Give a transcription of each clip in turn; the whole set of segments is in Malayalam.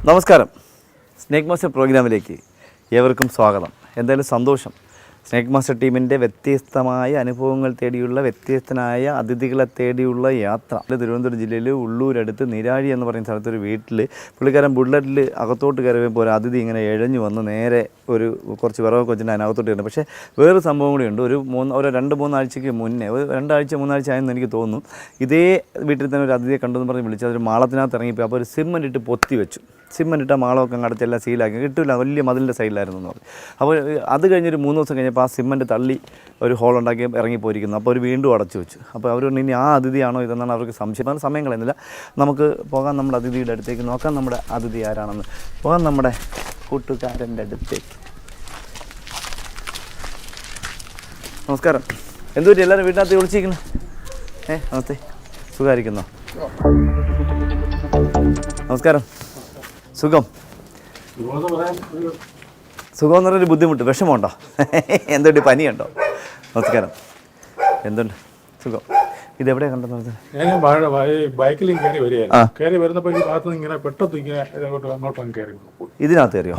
നമസ്കാരം. സ്നേക്ക് മാസ്റ്റർ പ്രോഗ്രാമിലേക്ക് ഏവർക്കും സ്വാഗതം. എന്തായാലും സന്തോഷം. സ്നേക്ക് മാസ്റ്റർ ടീമിൻ്റെ വ്യത്യസ്തമായ അനുഭവങ്ങൾ തേടിയുള്ള വ്യത്യസ്തനായ അതിഥികളെ തേടിയുള്ള യാത്ര. തിരുവനന്തപുരം ജില്ലയിൽ ഉള്ളൂരടുത്ത് നിരാഴി എന്ന് പറയുന്ന സ്ഥലത്തൊരു വീട്ടിൽ പുള്ളിക്കാരൻ ബുള്ളറ്റിൽ അകത്തോട്ട് കയറിയപ്പോൾ ഒരു അതിഥി ഇങ്ങനെ എഴഞ്ഞു വന്ന് നേരെ ഒരു കുറച്ച് വിറകൊക്കെ വെച്ചിട്ട് അതിനകത്തോട്ട് കയറുന്നത്. പക്ഷേ വേറൊരു സംഭവം കൂടിയുണ്ട്. ഒരു 2-3 ആഴ്ചയ്ക്ക് മുന്നേ, ഒരു 2-3 ആയെന്ന് എനിക്ക് തോന്നുന്നു, ഇതേ വീട്ടിൽ തന്നെ ഒരു അതിഥിയെ കണ്ടെന്ന് പറഞ്ഞ് വിളിച്ച് അതൊരു മാളത്തിനകത്ത് ഇറങ്ങിപ്പോയി. അപ്പോൾ ഒരു സിമ്മൻ്റ് ഇട്ട് പൊത്തി വെച്ചു. സിമ്മൻ്റ് ഇട്ട മാളമൊക്കെ അങ്ങടച്ച് എല്ലാം സീലാക്കി കിട്ടില്ല, വലിയ മതിലിൻ്റെ സൈഡിലായിരുന്നു എന്ന് പറഞ്ഞു. അപ്പോൾ അത് കഴിഞ്ഞൊരു 3 ദിവസം കഴിഞ്ഞപ്പോൾ ആ സിമ്മൻ്റ് തള്ളി ഒരു ഹോൾ ഉണ്ടാക്കി ഇറങ്ങിപ്പോയിരിക്കുന്നു. അപ്പോൾ അവർ വീണ്ടും അടച്ചു വെച്ചു. അപ്പോൾ അവർ ഇനി ആ അതിഥിയാണോ ഇതെന്നാണ് അവർക്ക് സംശയം. സമയം കളയുന്നില്ല, നമുക്ക് പോകാം നമ്മുടെ അതിഥിയുടെ അടുത്തേക്ക്, നോക്കാം നമ്മുടെ അതിഥി ആരാണെന്ന്. പോകാം നമ്മുടെ കൂട്ടുകാരൻ്റെ അടുത്തേക്ക്. നമസ്കാരം. എന്തുപറ്റി എല്ലാവരും വീട്ടിനകത്ത് വിളിച്ചിരിക്കുന്നു? നമസ്തേ, സുഖമായിരിക്കുന്നോ? നമസ്കാരം. സുഖം സുഖം എന്ന് പറഞ്ഞൊരു ബുദ്ധിമുട്ട്, വിഷമമുണ്ടോ? എന്തുണ്ട്, പനിയുണ്ടോ? നമസ്കാരം. എന്തുണ്ട്? സുഖം. ഇതെവിടെയാണ് കണ്ടെന്ന്? ബൈക്കിൽ കയറി വരുന്നപ്പോൾ ഈ ഭാഗത്ത് ഇങ്ങനെ പെട്ടെന്ന് ഇങ്ങനെ അങ്ങോട്ട് കയറി. ഇതിനകത്ത് കയറിയോ?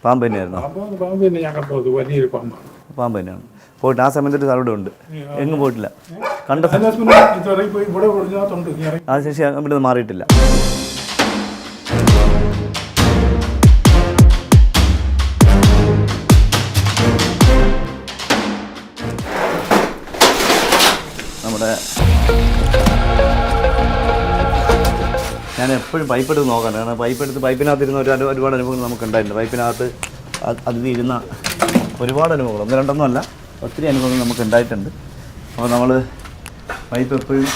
പാമ്പ് തന്നെയായിരുന്നു? പാമ്പ് തന്നെ ഞാൻ കണ്ടത്, വലിയൊരു പാമ്പാണ്. പാമ്പ് തന്നെയാണ്. പോയിട്ട് ആ സമയത്തൊരു അവിടെ ഉണ്ട്, എങ്ങും പോയിട്ടില്ല. കണ്ട അതിനുശേഷം ഇവിടെ നിന്ന് മാറിയിട്ടില്ല. ഞാൻ എപ്പോഴും പൈപ്പെടുത്ത് നോക്കണം, കാരണം പൈപ്പിനകത്തിരുന്ന ഒരുപാട് അനുഭവങ്ങൾ നമുക്കുണ്ടായിട്ടുണ്ട്. പൈപ്പിനകത്ത് അതിഥി ഇരുന്ന ഒരുപാട് അനുഭവങ്ങൾ, 1-2 അല്ല, ഒത്തിരി അനുഭവങ്ങൾ നമുക്ക് ഉണ്ടായിട്ടുണ്ട്. അപ്പോൾ നമ്മൾ പൈപ്പ് എപ്പോഴും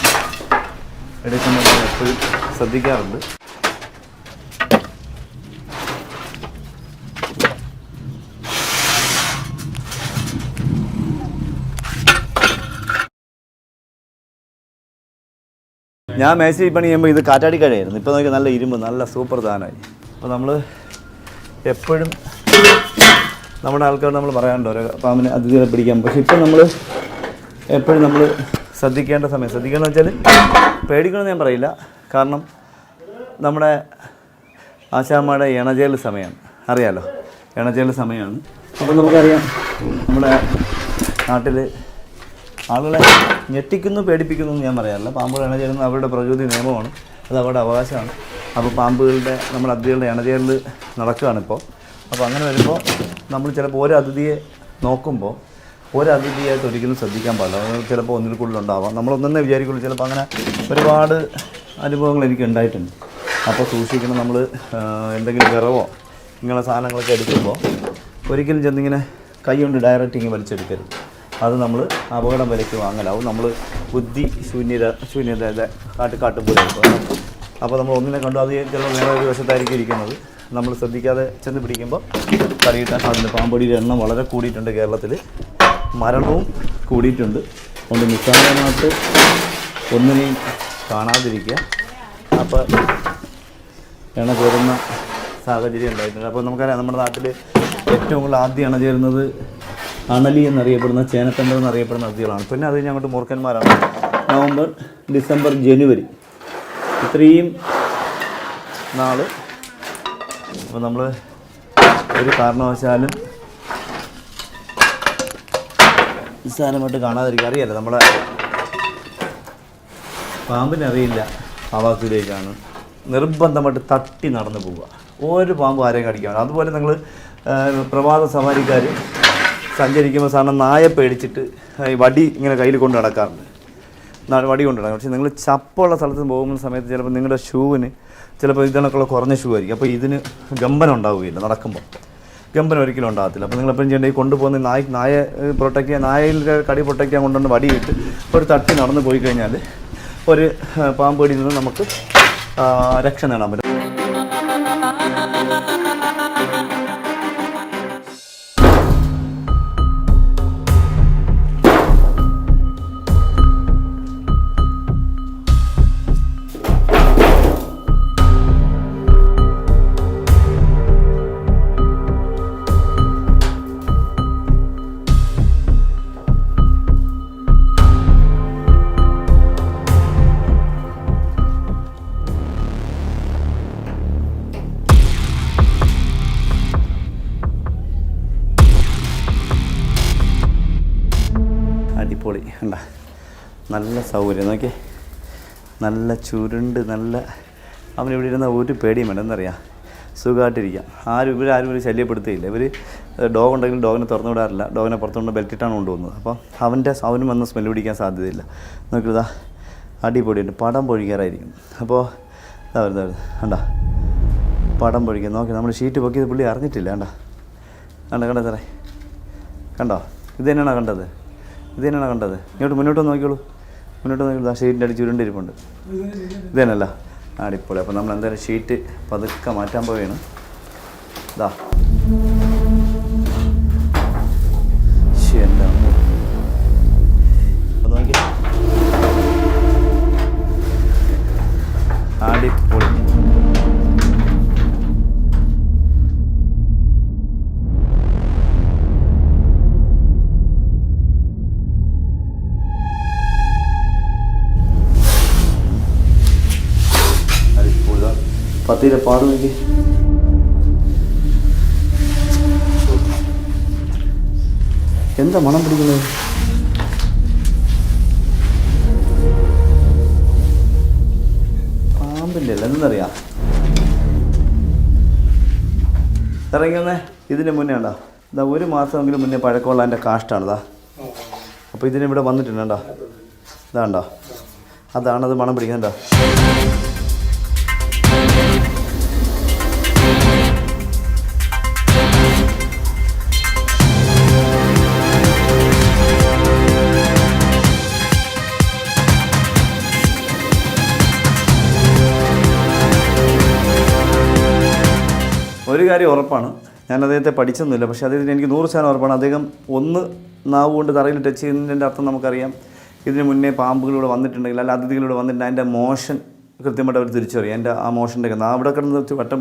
എടുക്കുന്നത് എപ്പോഴും ശ്രദ്ധിക്കാറുണ്ട്. ഞാൻ മേശരി പണി ചെയ്യുമ്പോൾ ഇത് കാറ്റാടിക്കഴയായിരുന്നു. ഇപ്പോൾ നോക്കി നല്ല ഇരുമ്പ്, നല്ല സൂപ്പർ സാധനമായി. അപ്പോൾ നമ്മൾ എപ്പോഴും നമ്മുടെ ആൾക്കാർ നമ്മൾ പറയാറുണ്ട് ഓരോ പാമ്പിനെ അതിഥികളെ പിടിക്കാൻ. പക്ഷേ ഇപ്പം നമ്മൾ എപ്പോഴും നമ്മൾ ശ്രദ്ധിക്കേണ്ടതെന്ന് വെച്ചാൽ പേടിക്കണമെന്ന് ഞാൻ പറയില്ല, കാരണം നമ്മുടെ ആശാമ്മയുടെ ഇണചേൽ സമയമാണ്, അറിയാമല്ലോ, ഇണചേൽ സമയമാണ്. അപ്പോൾ നമുക്കറിയാം നമ്മുടെ നാട്ടിൽ ആളുകളെ ഞെട്ടിക്കുന്നു പേടിപ്പിക്കുന്നു എന്ന് ഞാൻ പറയാറില്ല. പാമ്പുകൾ ഇണചേരുന്നത് അവരുടെ പ്രകൃതി നിയമമാണ്, അത് അവരുടെ അവകാശമാണ്. അപ്പോൾ പാമ്പുകളുടെ നമ്മുടെ അതിഥികളുടെ ഇണചേരൽ നടക്കുകയാണിപ്പോൾ. അപ്പോൾ അങ്ങനെ വരുമ്പോൾ നമ്മൾ ചിലപ്പോൾ ഓരോ അതിഥിയെ നോക്കുമ്പോൾ ഓരോ അതിഥിയായിട്ട് ഒരിക്കലും ശ്രദ്ധിക്കാൻ പാടില്ല. ചിലപ്പോൾ ഒന്നിൽ കൂടുതലുണ്ടാവാം, നമ്മളൊന്നെ വിചാരിക്കുള്ളൂ. ചിലപ്പോൾ അങ്ങനെ ഒരുപാട് അനുഭവങ്ങൾ എനിക്ക് ഉണ്ടായിട്ടുണ്ട്. അപ്പോൾ സൂക്ഷിക്കണം. നമ്മൾ എന്തെങ്കിലും വിറവോ ഇങ്ങനെ സാധനങ്ങളൊക്കെ എടുക്കുമ്പോൾ ഒരിക്കലും ചെന്നിങ്ങനെ കൈ കൊണ്ട് ഡയറക്റ്റ് ഇങ്ങനെ വലിച്ചെടുക്കരുത്. അത് നമ്മൾ അപകടം വിലയ്ക്ക് വാങ്ങലാവും. നമ്മൾ ബുദ്ധി ശൂന്യത കാട്ടുമ്പോൾ. അപ്പോൾ നമ്മൾ ഒന്നിനെ കണ്ടു, അത് ചിലപ്പോൾ വേറെ ഒരു വശത്തായിരിക്കും ഇരിക്കുന്നത്. നമ്മൾ ശ്രദ്ധിക്കാതെ ചെന്ന് പിടിക്കുമ്പോൾ കടിയിട്ടാൻ സാധ്യത. പാമ്പടിയുടെ എണ്ണം വളരെ കൂടിയിട്ടുണ്ട് കേരളത്തിൽ, മരണവും കൂടിയിട്ടുണ്ട്. അതുകൊണ്ട് നിസ്സാരമായിട്ട് ഒന്നിനെയും കാണാതിരിക്കുക. അപ്പോൾ ഇണ ചേരുന്ന സാഹചര്യം ഉണ്ടായിട്ടുണ്ട്. അപ്പോൾ നമുക്കറിയാം നമ്മുടെ നാട്ടിൽ ഏറ്റവും കൂടുതൽ ആദ്യം ഇണ ചേരുന്നത് അണലി എന്നറിയപ്പെടുന്ന, ചേനത്തണ്ട എന്നറിയപ്പെടുന്ന അതിഥികളാണ്. പിന്നെ അത് കഴിഞ്ഞ് അങ്ങോട്ട് മൂർഖന്മാരാണ്. നവംബർ, ഡിസംബർ, ജനുവരി ഇത്രയും നാൾ. അപ്പോൾ നമ്മൾ ഒരു കാരണവശാലും നിസ്സാരമായിട്ട് കാണാതിരിക്കുക. അറിയാലോ, നമ്മുടെ പാമ്പിനറിയില്ല ആവാസത്തിലേക്കാണ്, നിർബന്ധമായിട്ട് തട്ടി നടന്നു പോവുക. ഒരു പാമ്പ് ആരെയും കടിക്കാൻ. അതുപോലെ നിങ്ങൾ പ്രഭാത സവാരിക്കാർ സഞ്ചരിക്കുമ്പോൾ സാധനം നായെ പേടിച്ചിട്ട് വടി ഇങ്ങനെ കയ്യിൽ കൊണ്ട് നടക്കാറുണ്ട്, വടി കൊണ്ട് നടക്കാം. പക്ഷേ നിങ്ങൾ ചപ്പുള്ള സ്ഥലത്ത് പോകുന്ന സമയത്ത് ചിലപ്പോൾ നിങ്ങളുടെ ഷൂവിന് ചിലപ്പോൾ ഇതിനൊക്കെയുള്ള കുറഞ്ഞ ഷൂ ആയിരിക്കും. അപ്പോൾ ഇതിന് ഗമ്പനം ഉണ്ടാവുകയില്ല, നടക്കുമ്പോൾ ഗമ്പനം ഒരിക്കലും ഉണ്ടാകത്തില്ല. അപ്പോൾ നിങ്ങളെപ്പോഴും ചെയ്യേണ്ടത് ഈ കൊണ്ടുപോകുന്ന നായെ പ്രൊട്ടക്റ്റ് ചെയ്യാൻ, നായയിൽ കടി പ്രൊട്ടക്റ്റ് ചെയ്യാൻ കൊണ്ടുവന്ന് വടിയിട്ട് ഒരു തട്ടി നടന്ന് പോയി കഴിഞ്ഞാൽ ഒരു പാമ്പ് കടിയിൽ നിന്ന് നമുക്ക് രക്ഷ നേടാൻ പറ്റും. നല്ല സൗകര്യം നോക്കി, നല്ല ചുരുണ്ട്, നല്ല അവനിവിടെ ഇരുന്ന ഒരു പേടിയും വേണ്ട. എന്നറിയാം, സുഖമായിട്ടിരിക്കാം. ഇവരാരും ഒരു ശല്യപ്പെടുത്തുകയില്ല. ഇവർ ഡോഗ് ഉണ്ടെങ്കിലും ഡോഗിനെ തുറന്നു വിടാറില്ല. ഡോഗിനെ പുറത്തുകൊണ്ട് ബെൽറ്റിട്ടാണ് കൊണ്ടുപോകുന്നത്. അപ്പോൾ അവനും വന്ന് സ്മെല്ല് പിടിക്കാൻ സാധ്യതയില്ല. നോക്കിയതാ അടിപൊളിയുണ്ട്, പടം പൊഴിക്കാറായിരിക്കും. അപ്പോൾ ഇതാ വരുന്നത് കണ്ട, പടം പൊഴിക്കുക. നോക്കി നമ്മൾ ഷീറ്റ് പൊക്കിയത് പുള്ളി അറിഞ്ഞിട്ടില്ല. കണ്ടോ സാറേ, കണ്ടോ? ഇത് തന്നെയാണോ കണ്ടത്? ഇങ്ങോട്ട് നോക്കിയോളൂ. ആ ഷീറ്റിൻ്റെ അടിച്ച് ചുരുണ്ടിരിപ്പുണ്ട്. ഇത് തന്നെയല്ല, അടിപൊളി. അപ്പോൾ നമ്മൾ എന്തായാലും ഷീറ്റ് പതുക്കെ മാറ്റാൻ പോവുകയാണ്. ഇതാ എന്താ നോക്കി, അടിപൊളി. പത്തിയിലെ പാട് നോക്കി, എന്താ മണം പിടിക്കുന്നത്? പാമ്പിൻ്റെ അല്ല, എന്തെന്നറിയാം. ഇറങ്ങി വന്നേ. ഇതിന് മുന്നേ ഉണ്ടോ, ഇതാ 1 മാസമെങ്കിലും മുന്നേ പഴക്കമുള്ള എൻ്റെ കാഷ്ടാണിതാ. അപ്പോൾ ഇതിനിവിടെ വന്നിട്ടുണ്ട് കേട്ടോ. ഇതാണ്ടോ, അതാണത് മണം പിടിക്കുന്നുണ്ടോ. ഒരു കാര്യം ഉറപ്പാണ്, ഞാൻ അദ്ദേഹത്തെ പഠിച്ചൊന്നുമില്ല, പക്ഷേ അദ്ദേഹത്തിന് എനിക്ക് 100% ഉറപ്പാണ്. അദ്ദേഹം ഒന്ന് നാവ് കൊണ്ട് തറയിൽ ടച്ച് ചെയ്യുന്നതിൻ്റെ അർത്ഥം നമുക്കറിയാം. ഇതിന് മുന്നേ പാമ്പുകളിലൂടെ വന്നിട്ടുണ്ടെങ്കിൽ, അല്ല അതിഥികളിലൂടെ വന്നിട്ടുണ്ടെങ്കിൽ അതിൻ്റെ മോഷൻ കൃത്യമായിട്ട് അവർ തിരിച്ചറിയും. എൻ്റെ ആ മോഷൻ്റെ അവിടെ കിടന്ന് വട്ടം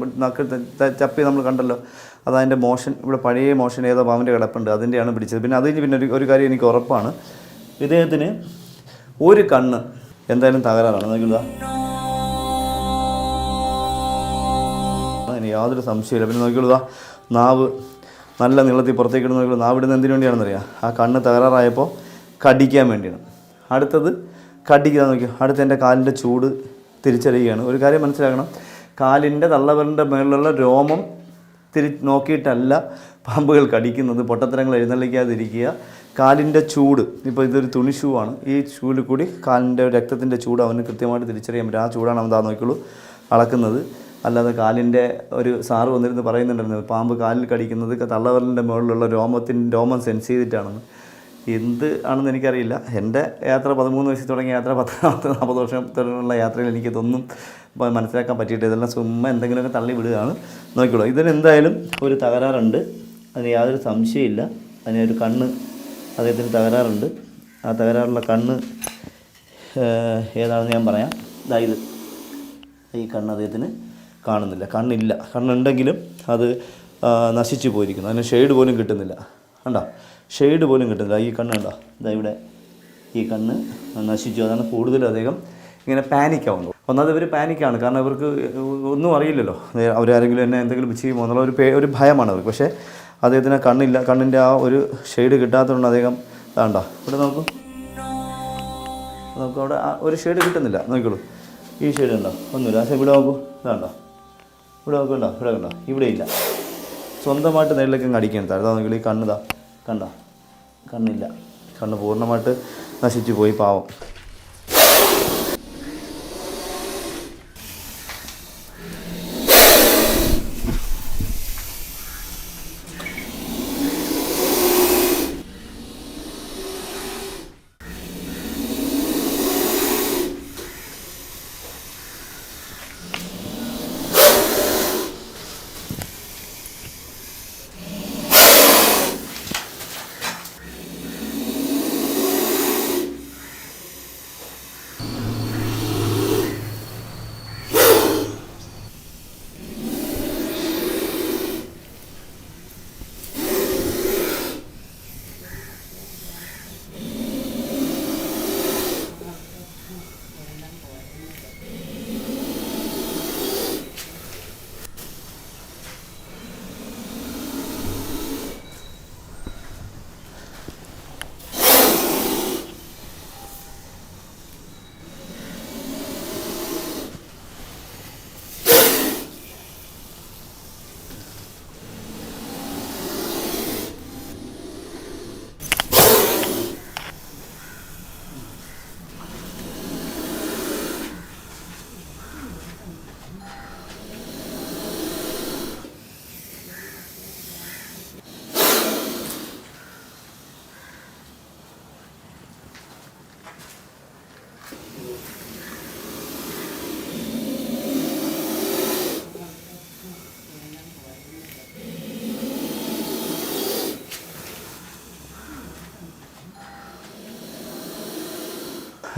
ചപ്പി നമ്മൾ കണ്ടല്ലോ, അതതിൻ്റെ മോഷൻ. ഇവിടെ പഴയ മോഷൻ ഏതോ പാമ്പിൻ്റെ കിടപ്പുണ്ട്, അതിൻ്റെയാണ് പിടിച്ചത്. പിന്നെ അത് കഴിഞ്ഞ് പിന്നെ ഒരു കാര്യം എനിക്ക് ഉറപ്പാണ്, ഇദ്ദേഹത്തിന് ഒരു കണ്ണ് എന്തായാലും തകരാറാണ്. നോക്കില്ല, അതിന് യാതൊരു സംശയമില്ല. പിന്നെ നോക്കിയുള്ളൂ, നാവ് നല്ല നീളത്തിൽ പുറത്തേക്ക് ഇടുന്ന നോക്കിയുള്ളൂ. നാവ് ഇടുന്ന എന്തിനു വേണ്ടിയാണെന്നറിയാം, ആ കണ്ണ് തകരാറായപ്പോൾ കടിക്കാൻ വേണ്ടിയാണ്. അടുത്തത് കടിക്കുക. നോക്കിയോ, അടുത്ത് എൻ്റെ കാലിൻ്റെ ചൂട് തിരിച്ചറിയുകയാണ്. ഒരു കാര്യം മനസ്സിലാക്കണം, കാലിൻ്റെ തള്ളവിരലിൻ്റെ മേളിലുള്ള രോമം നോക്കിയിട്ടല്ല പാമ്പുകൾ കടിക്കുന്നത്. പൊട്ടത്തരങ്ങൾ എഴുന്നള്ളിക്കാതിരിക്കുക. കാലിൻ്റെ ചൂട്, ഇപ്പോൾ ഇതൊരു തുണി ഷൂ ആണ്, ഈ ഷൂവിൽ കൂടി കാലിൻ്റെ രക്തത്തിൻ്റെ ചൂട് അവന് കൃത്യമായിട്ട് തിരിച്ചറിയാൻ പറ്റും. ആ ചൂടാണ് അവൻ നോക്കിയുള്ളൂ അളക്കുന്നത്. അല്ലാതെ കാലിൻ്റെ ഒരു സാറ് വന്നിരുന്ന് പറയുന്നുണ്ടായിരുന്നു, പാമ്പ് കാലിൽ കടിക്കുന്നത് തള്ളവിരലിൻ്റെ മുകളിലുള്ള രോമം സെൻസ് ചെയ്തിട്ടാണെന്ന്. എന്ത് ആണെന്ന് എനിക്കറിയില്ല. എൻ്റെ യാത്ര 13 വയസ്സിൽ തുടങ്ങിയ യാത്ര 40 വർഷത്തിലുള്ള യാത്രയിൽ എനിക്കിതൊന്നും മനസ്സിലാക്കാൻ പറ്റിയിട്ട്, ഇതെല്ലാം ചുമ്മാ എന്തെങ്കിലുമൊക്കെ തള്ളി വിടുകയാണ്. നോക്കിക്കോളൂ, ഇതിന് എന്തായാലും ഒരു തകരാറുണ്ട്, അതിന് യാതൊരു സംശയമില്ല. അതിനൊരു കണ്ണ് അദ്ദേഹത്തിന് തകരാറുണ്ട്. ആ തകരാറുള്ള കണ്ണ് ഏതാണെന്ന് ഞാൻ പറയാം. ഇതായത് ഈ കണ്ണ് അദ്ദേഹത്തിന് കാണുന്നില്ല, കണ്ണില്ല. കണ്ണുണ്ടെങ്കിലും അത് നശിച്ചു പോയിരിക്കുന്നു. അതിന് ഷെയ്ഡ് പോലും കിട്ടുന്നില്ല. കണ്ടോ, ഷെയ്ഡ് പോലും കിട്ടുന്നില്ല. ഈ കണ്ണ് കണ്ടോ, ഇതാ ഇവിടെ ഈ കണ്ണ് നശിച്ചു. അതാണ് കൂടുതലും അദ്ദേഹം ഇങ്ങനെ പാനിക്കാവുന്നത്. ഒന്നാമത് ഇവർ പാനിക്കാണ്, കാരണം ഇവർക്ക് ഒന്നും അറിയില്ലല്ലോ, അവരാരെങ്കിലും എന്നെ എന്തെങ്കിലും ചെയ്യുമോ എന്നുള്ള ഒരു ഭയമാണ് അവർക്ക്. പക്ഷേ അദ്ദേഹത്തിന് കണ്ണില്ല, കണ്ണിൻ്റെ ആ ഒരു ഷെയ്ഡ് കിട്ടാത്തതുകൊണ്ട് അദ്ദേഹം വേണ്ട. ഇവിടെ നോക്കൂ, അവിടെ ഒരു ഷെയ്ഡ് കിട്ടുന്നില്ല. നോക്കിക്കോളൂ, ഈ ഷെയ്ഡ് ഉണ്ടോ, ഒന്നുമില്ല. പക്ഷേ ഇവിടെ നോക്കൂ, ഇതാണ്ടോ, ഇവിടെ നോക്കണ്ടോ, ഇവിടെ കണ്ടോ, ഇവിടെ ഇല്ല. സ്വന്തമായിട്ട് നേരിലേക്ക് അടിക്കണം. താഴെ നോക്കിയാൽ ഈ കണ്ണിതാ കണ്ടോ, കണ്ണില്ല. കണ്ണ് പൂർണ്ണമായിട്ട് നശിച്ചു പോയി, പാവം.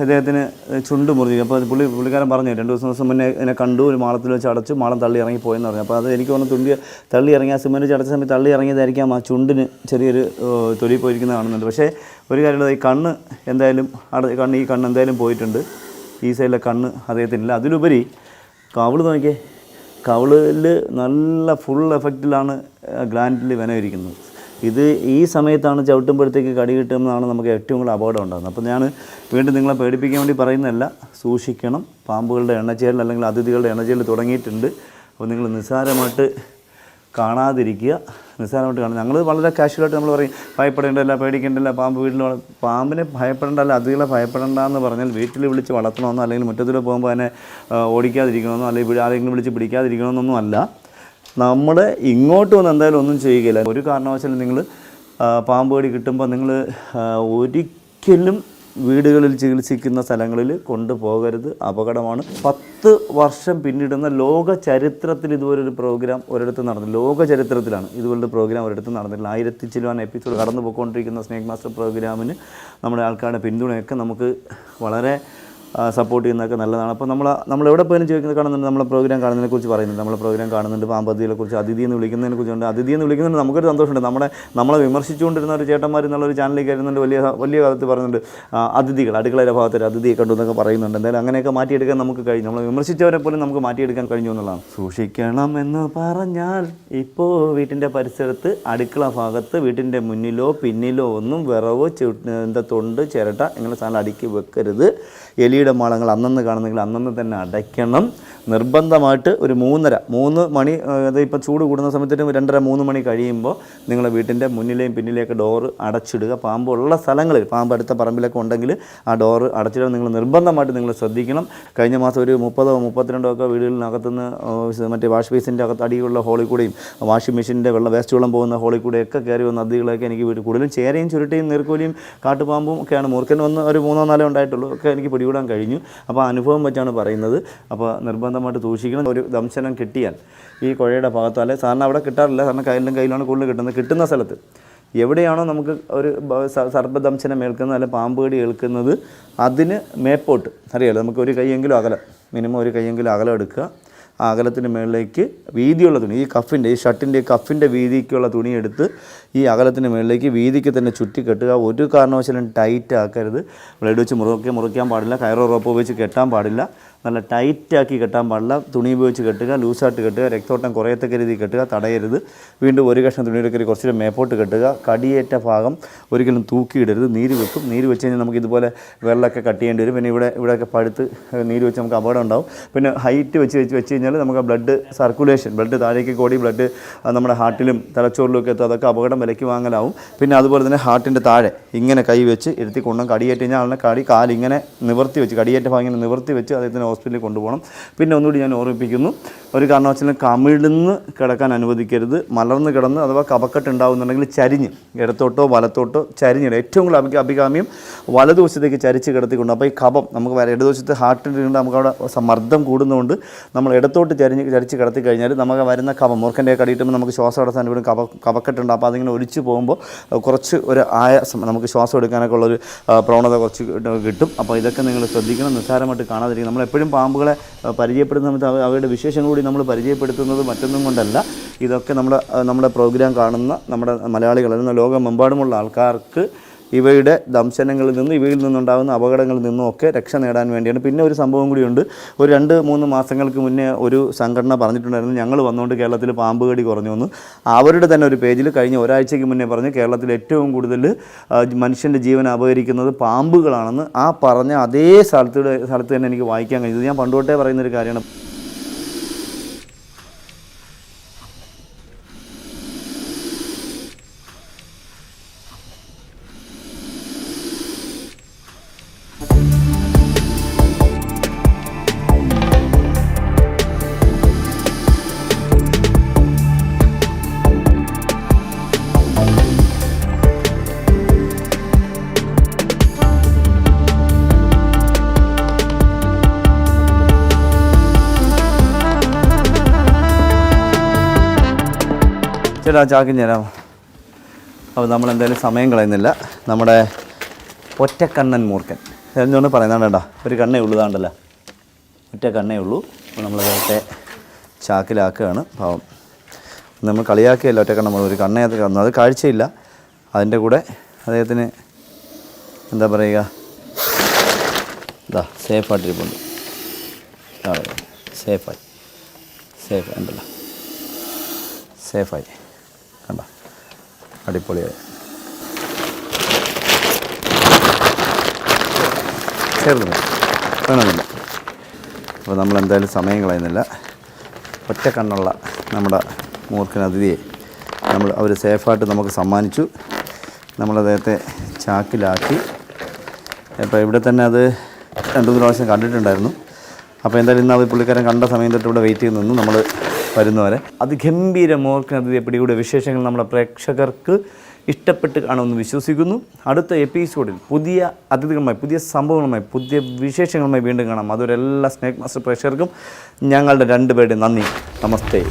ഇദ്ദേഹത്തിന് ചുണ്ട് മുറിഞ്ഞു. അപ്പോൾ പുള്ളിക്കാരൻ പറഞ്ഞു 2 ദിവസം മുന്നേ എന്നെ കണ്ടു, ഒരു മാളത്തിൽ വെച്ച് അടച്ചു, മാളം തള്ളി ഇറങ്ങി പോയെന്ന് പറഞ്ഞു. അപ്പോൾ അത് എനിക്ക് തോന്നുന്നു തള്ളി ഇറങ്ങി ആ സിമെൻറ്റ് അടച്ച സമയത്ത് തള്ളി ഇറങ്ങിയതായിരിക്കാം ആ ചുണ്ടിന് ചെറിയൊരു തൊലി പോയിരിക്കുന്നത് കാണുന്നുണ്ട്. പക്ഷേ ഒരു കാര്യമുള്ളത്, ഈ കണ്ണ് എന്തായാലും ഈ കണ്ണ് എന്തായാലും പോയിട്ടുണ്ട്. ഈ സൈഡിലെ കണ്ണ് അദ്ദേഹത്തിനില്ല. അതിലുപരി കവിള് നോക്കിയേ, കവിളിൽ നല്ല ഫുൾ എഫക്റ്റിലാണ് ഗ്ലാൻഡിൽ വിനയിരിക്കുന്നത്. ഇത് ഈ സമയത്താണ് ചവിട്ടുമ്പോഴത്തേക്ക് കടി കിട്ടുമെന്നാണ് നമുക്ക് ഏറ്റവും കൂടുതൽ അപകടം ഉണ്ടാകുന്നത്. അപ്പോൾ ഞാൻ വീണ്ടും നിങ്ങളെ പേടിപ്പിക്കാൻ വേണ്ടി പറയുന്നതല്ല, സൂക്ഷിക്കണം. പാമ്പുകളുടെ എണ്ണച്ചേരൽ അല്ലെങ്കിൽ അതിഥികളുടെ എണ്ണച്ചേരൽ തുടങ്ങിയിട്ടുണ്ട്. അപ്പോൾ നിങ്ങൾ നിസ്സാരമായിട്ട് കാണാതിരിക്കുക, നിസ്സാരമായിട്ട് കാണുക. ഞങ്ങൾ വളരെ കാഷ്വലായിട്ട് നമ്മൾ പറയും ഭയപ്പെടേണ്ടല്ല, പേടിക്കേണ്ടല്ല, പാമ്പ് വീട്ടിൽ പാമ്പിനെ ഭയപ്പെടേണ്ടല്ല, അതികളെ ഭയപ്പെടേണ്ട എന്ന് പറഞ്ഞാൽ വീട്ടിൽ വിളിച്ച് വളർത്തണമെന്നോ അല്ലെങ്കിൽ മുറ്റത്തിൽ പോകുമ്പോൾ അതിനെ ഓടിക്കാതിരിക്കണമെന്നോ അല്ലെങ്കിൽ ആരെങ്കിലും വിളിച്ച് പിടിക്കാതിരിക്കണമെന്നൊന്നും അല്ല. നമ്മൾ ഇങ്ങോട്ട് വന്ന് എന്തായാലും ഒന്നും ചെയ്യുകയില്ല. ഒരു കാരണവശാലും നിങ്ങൾ പാമ്പ് കടി കിട്ടുമ്പോൾ നിങ്ങൾ ഒരിക്കലും വീടുകളിൽ ചികിത്സിക്കുന്ന സ്ഥലങ്ങളിൽ കൊണ്ടുപോകരുത്, അപകടമാണ്. 10 വർഷം പിന്നിടുന്ന ലോക ചരിത്രത്തിൽ ഇതുപോലൊരു പ്രോഗ്രാം ഒരിടത്തും നടന്നു. ലോക ചരിത്രത്തിലാണ് ഇതുപോലൊരു പ്രോഗ്രാം ഒരിടത്തും നടന്നില്ല. 1000 ചില്ലുവാൻ എപ്പിസോഡ് കടന്നു പോയിക്കൊണ്ടിരിക്കുന്ന സ്നേക് മാസ്റ്റർ പ്രോഗ്രാമിന് നമ്മുടെ ആൾക്കാരുടെ പിന്തുണയൊക്കെ നമുക്ക് വളരെ സപ്പോർട്ട് ചെയ്യുന്നതൊക്കെ നല്ലതാണ്. അപ്പോൾ നമ്മളെവിടെ പോയാലും ചോദിക്കുന്നത് കാണുന്നുണ്ട്, നമ്മളെ പ്രോഗ്രാം കാണുന്നതിനെക്കുറിച്ച് പറയുന്നുണ്ട്, നമ്മളെ പ്രോഗ്രാം കാണുന്നുണ്ട്, പാമ്പതികളെക്കുറിച്ച് അതിഥി എന്ന് വിളിക്കുന്നതിനെക്കുറിച്ചുണ്ട്. അതിഥി എന്ന് വിളിക്കുന്നതിന് നമുക്കൊരു സന്തോഷമുണ്ട്. നമ്മളെ വിമർശിച്ചുകൊണ്ടിരുന്ന ഒരു ചേട്ടന്മാർ എന്നുള്ളൊരു ചാനലിലേക്ക് വരുന്നുണ്ട്, വലിയ കാലത്ത് പറയുന്നുണ്ട് അതിഥികൾ, അടുക്കളയുടെ ഭാഗത്തൊരു അതിഥിയെ കണ്ടു എന്നൊക്കെ പറയുന്നുണ്ട്. എന്തായാലും അങ്ങനെയൊക്കെ മാറ്റിയെടുക്കാൻ നമുക്ക് കഴിഞ്ഞു. നമ്മളെ വിമർശിച്ചവരെ പോലും നമുക്ക് മാറ്റിയെടുക്കാൻ കഴിഞ്ഞു എന്നുള്ളതാണ്. സൂക്ഷിക്കണം എന്ന് പറഞ്ഞാൽ ഇപ്പോൾ വീട്ടിൻ്റെ പരിസരത്ത് അടുക്കള ഭാഗത്ത് വീട്ടിൻ്റെ മുന്നിലോ പിന്നിലോ ഒന്നും വിറവോ തൊണ്ട് ചിരട്ട ഇങ്ങനെ സാധനം അടുക്കി വെക്കരുത്. എലിയുടെ മാളങ്ങൾ അന്നന്ന് കാണുന്നെങ്കിൽ അന്നന്ന് തന്നെ അടയ്ക്കണം. നിർബന്ധമായിട്ട് ഒരു 3 മണി, അതിപ്പോൾ ചൂട് കൂടുന്ന സമയത്തിന് 2:30-3 മണി കഴിയുമ്പോൾ നിങ്ങളുടെ വീട്ടിൻ്റെ മുന്നിലെയും പിന്നിലെയൊക്കെ ഡോറ് അടച്ചിടുക. പാമ്പുള്ള സ്ഥലങ്ങളിൽ, പാമ്പ് അടുത്ത പറമ്പിലൊക്കെ ഉണ്ടെങ്കിൽ ആ ഡോറ് അടച്ചിടാൻ നിങ്ങൾ നിർബന്ധമായിട്ട് നിങ്ങൾ ശ്രദ്ധിക്കണം. കഴിഞ്ഞ മാസം ഒരു 30-32 ഒക്കെ വീടുകളിനകത്തുനിന്ന് മറ്റേ വാഷ് ബേസിൻ്റെ അകത്ത് അടിയുള്ള ഹോളിൽ കൂടെയും വാഷിംഗ് മെഷീൻ്റെ വേസ്റ്റ് വെള്ളം പോകുന്ന ഹോളിൽ കൂടെയൊക്കെ കയറി വന്ന അതികളൊക്കെ എനിക്ക് വീട് കൂടുതലും ചേരയും ചുരുട്ടയും നീർക്കോലിയും കാട്ടുപാമ്പും ഒക്കെയാണ്. മൂർഖൻ വന്ന് ഒരു 3-4 ഉണ്ടായിട്ടുള്ളൂ, ഒക്കെ എനിക്ക് പിടികൂടാൻ കഴിഞ്ഞു. അപ്പോൾ അനുഭവം വെച്ചാണ് പറയുന്നത്. അപ്പോൾ നിർബന്ധമായിട്ട് സൂക്ഷിക്കണം. ഒരു ദംശനം കിട്ടിയാൽ ഈ കുഴയുടെ ഭാഗത്തോ അല്ലെ സാറിന് അവിടെ കിട്ടാറില്ല, കാരണം കയ്യിലാണ് കൂടുതൽ കിട്ടുന്നത്. കിട്ടുന്ന സ്ഥലത്ത് എവിടെയാണോ നമുക്ക് ഒരു സർപ്പദംശനം ഏൽക്കുന്നത് അല്ലെ പാമ്പ് കടി ഏൽക്കുന്നത് അതിന് മേപ്പോട്ട് അറിയാമല്ലോ, നമുക്ക് ഒരു കൈയെങ്കിലും അകലം, മിനിമം ഒരു കൈയെങ്കിലും അകലം എടുക്കുക. ആ അകലത്തിന് മുകളിലേക്ക് വീതിയുള്ള തുണി, ഈ ഷർട്ടിൻ്റെ കഫിൻ്റെ വീതിക്കുള്ള തുണി എടുത്ത് ഈ അകലത്തിന് മുകളിലേക്ക് വീതിക്ക് തന്നെ ചുറ്റി കെട്ടുക. ഒരു കാരണവശാലും ടൈറ്റ് ആക്കരുത്. ബ്ലേഡ് വെച്ച് മുറിക്കാൻ പാടില്ല, കയറോ റോപ്പോ വെച്ച് കെട്ടാൻ പാടില്ല, നല്ല ടൈറ്റാക്കി കെട്ടാൻ പാടില്ല. തുണി ഉപയോഗിച്ച് കെട്ടുക, ലൂസായിട്ട് കെട്ടുക, രക്തോട്ടം കുറയത്തക്ക രീതിയിൽ കെട്ടുക, തടയരുത്. വീണ്ടും ഒരു കഷ്ണം തുണിയുടെ കയറി കുറച്ചുകൂടി മേപ്പോട്ട് കെട്ടുക. കടിയേറ്റ ഭാഗം ഒരിക്കലും തൂക്കിയിടരുത്. നീര് വെക്കും. നീര് വെച്ച് കഴിഞ്ഞാൽ നമുക്ക് ഇതുപോലെ വെള്ളമൊക്കെ കട്ട് ചെയ്യേണ്ടി വരും. പിന്നെ ഇവിടെയൊക്കെ പഴുത്ത് നീര് വെച്ച് നമുക്ക് അപകടം ഉണ്ടാവും. പിന്നെ ഹൈറ്റ് വെച്ച് കഴിഞ്ഞാൽ നമുക്ക് ബ്ലഡ് സർക്കുലേഷൻ, ബ്ലഡ് താഴേക്ക് കൂടി ബ്ലഡ് നമ്മുടെ ഹാർട്ടിലും തലച്ചോറിലും ഒക്കെ എത്തും. അതൊക്കെ അപകടം വിലയ്ക്ക് വാങ്ങലാവും. പിന്നെ അതുപോലെ തന്നെ ഹാർട്ടിൻ്റെ താഴെ ഇങ്ങനെ കൈ വെച്ച് ഇരുത്തി കൊണ്ടും കടിയേറ്റ് കഴിഞ്ഞാൽ ആളിനെ കാലിങ്ങനെ നിവർത്തി വെച്ച്, കടിയേറ്റ ഭാഗം ഇങ്ങനെ നിവർത്തി വെച്ച് അദ്ദേഹത്തിന് ഹോസ്പിറ്റലിൽ കൊണ്ടുപോകണം. പിന്നെ ഒന്നുകൂടി ഞാൻ ഓർമ്മിപ്പിക്കുന്നു, ഒരു കാരണവശാലും കമിഴ്ന്ന് കിടക്കാൻ അനുവദിക്കരുത്. മലർന്ന് കിടന്ന് അഥവാ കഫക്കെട്ട് ഉണ്ടാകുന്നുണ്ടെങ്കിൽ ചരിഞ്ഞ് ഇടത്തോട്ടോ വലത്തോട്ടോ ചരിഞ്ഞിടുക. ഏറ്റവും കൂടുതൽ അഭികാമ്യം വലതുവശത്തേക്ക് ചരിച്ച് കിടത്തിക്കൊണ്ട്. അപ്പോൾ ഈ കഫം നമുക്ക് ഇടതുവശത്ത് ഹാർട്ടിൻ്റെ നമുക്ക് അവിടെ മർദ്ദം കൂടുന്നതുകൊണ്ട് നമ്മൾ ഇടത്തോട്ട് ചരിച്ച് കിടത്തി കഴിഞ്ഞാൽ നമുക്ക് വരുന്ന കഫം, മൂർഖൻ്റെ കടിയിട്ടുമ്പോൾ നമുക്ക് ശ്വാസം അടച്ചാൻ ഇവിടെ കഫക്കെട്ടുണ്ട്. അപ്പോൾ അതിങ്ങനെ ഒലിച്ച് പോകുമ്പോൾ കുറച്ച് ഒരു ആയാസം, നമുക്ക് ശ്വാസം എടുക്കാനൊക്കെ ഉള്ളൊരു പ്രവണത കുറച്ച് കിട്ടും. അപ്പോൾ ഇതൊക്കെ നിങ്ങൾ ശ്രദ്ധിക്കണം, നിസ്സാരമായിട്ട് കാണാതിരിക്കണം. നമ്മളെപ്പോഴും പാമ്പുകളെ പരിചയപ്പെടുന്ന സമയത്ത് അവരുടെ വിശേഷം കൂടി നമ്മൾ പരിചയപ്പെടുത്തുന്നത് മറ്റൊന്നും കൊണ്ടല്ല. ഇതൊക്കെ നമ്മുടെ പ്രോഗ്രാം കാണുന്ന നമ്മുടെ മലയാളികൾ അല്ലെങ്കിൽ ലോകമെമ്പാടുമുള്ള ആൾക്കാർക്ക് ഇവയുടെ ദംശനങ്ങളിൽ നിന്നും ഇവയിൽ നിന്നുണ്ടാകുന്ന അപകടങ്ങളിൽ നിന്നും ഒക്കെ രക്ഷ നേടാൻ വേണ്ടിയാണ്. പിന്നെ ഒരു സംഭവം കൂടിയുണ്ട്. ഒരു 2-3 മാസങ്ങൾക്ക് മുന്നേ ഒരു സംഘടന പറഞ്ഞിട്ടുണ്ടായിരുന്നു, ഞങ്ങൾ വന്നുകൊണ്ട് കേരളത്തിൽ പാമ്പ് കടി കുറഞ്ഞു എന്ന്. അവരുടെ തന്നെ ഒരു പേജിൽ കഴിഞ്ഞ ഒരാഴ്ചയ്ക്ക് മുന്നേ പറഞ്ഞു കേരളത്തിൽ ഏറ്റവും കൂടുതൽ മനുഷ്യൻ്റെ ജീവൻ അപഹരിക്കുന്നത് പാമ്പുകളാണെന്ന്. ആ പറഞ്ഞ അതേ സ്ഥലത്ത് തന്നെ എനിക്ക് വായിക്കാൻ കഴിഞ്ഞത്. ഞാൻ പണ്ടുതൊട്ടേ പറയുന്നൊരു കാര്യമാണ്. ചേട്ടാ ചാക്കിന് തരാമോ? അപ്പോൾ നമ്മളെന്തായാലും സമയം കളയുന്നില്ല. നമ്മുടെ ഒറ്റക്കണ്ണൻ മൂർഖൻ എന്തുകൊണ്ട് പറയുന്നത് വേണ്ട, ഒരു കണ്ണേ ഉള്ളൂ, ഇതാണ്ടല്ലോ ഒറ്റ കണ്ണേ ഉള്ളൂ. അപ്പോൾ നമ്മൾ അദ്ദേഹത്തെ ചാക്കിലാക്കുകയാണ്. പാവം നമ്മൾ കളിയാക്കിയല്ല, ഒറ്റ കണ്ണം ഒരു കണ്ണേ അത് കന്നു, അത് കാഴ്ചയില്ല. അതിൻ്റെ കൂടെ അദ്ദേഹത്തിന് എന്താ പറയുക, ഇതാ സേഫായിട്ടിരിപ്പുണ്ട്. സേഫായി ഉണ്ടല്ലോ, സേഫായി കണ്ട, അടിപൊളിയായി. വേണമെന്നില്ല. അപ്പോൾ നമ്മളെന്തായാലും സമയം കളയുന്നില്ല. ഒറ്റ കണ്ണുള്ള നമ്മുടെ മൂർഖൻ അതിഥിയെ അവർ സേഫായിട്ട് നമുക്ക് സമ്മാനിച്ചു. നമ്മളദ്ദേഹത്തെ ചാക്കിലാക്കി. അപ്പോൾ ഇവിടെ തന്നെ അത് 2-3 പ്രാവശ്യം കണ്ടിട്ടുണ്ടായിരുന്നു. അപ്പോൾ എന്തായാലും ഇന്ന് അത് പുള്ളിക്കാരൻ കണ്ട സമയം തൊട്ട് ഇവിടെ വെയിറ്റ് ചെയ്ത് നിന്നു നമ്മൾ വരുന്നവരെ. അതിഗംഭീര മൂർഖൻ അതിഥിയെ പിടികൂടിയ വിശേഷങ്ങൾ നമ്മുടെ പ്രേക്ഷകർക്ക് ഇഷ്ടപ്പെട്ട് കാണുമെന്ന് വിശ്വസിക്കുന്നു. അടുത്ത എപ്പിസോഡിൽ പുതിയ അതിഥികളുമായി, പുതിയ സംഭവങ്ങളുമായി, പുതിയ വിശേഷങ്ങളുമായി വീണ്ടും കാണാം. അതുവരെ എല്ലാ സ്നേക് മാസ്റ്റർ പ്രേക്ഷകർക്കും ഞങ്ങളുടെ 2 പേരുടെ നന്ദി. നമസ്തേ.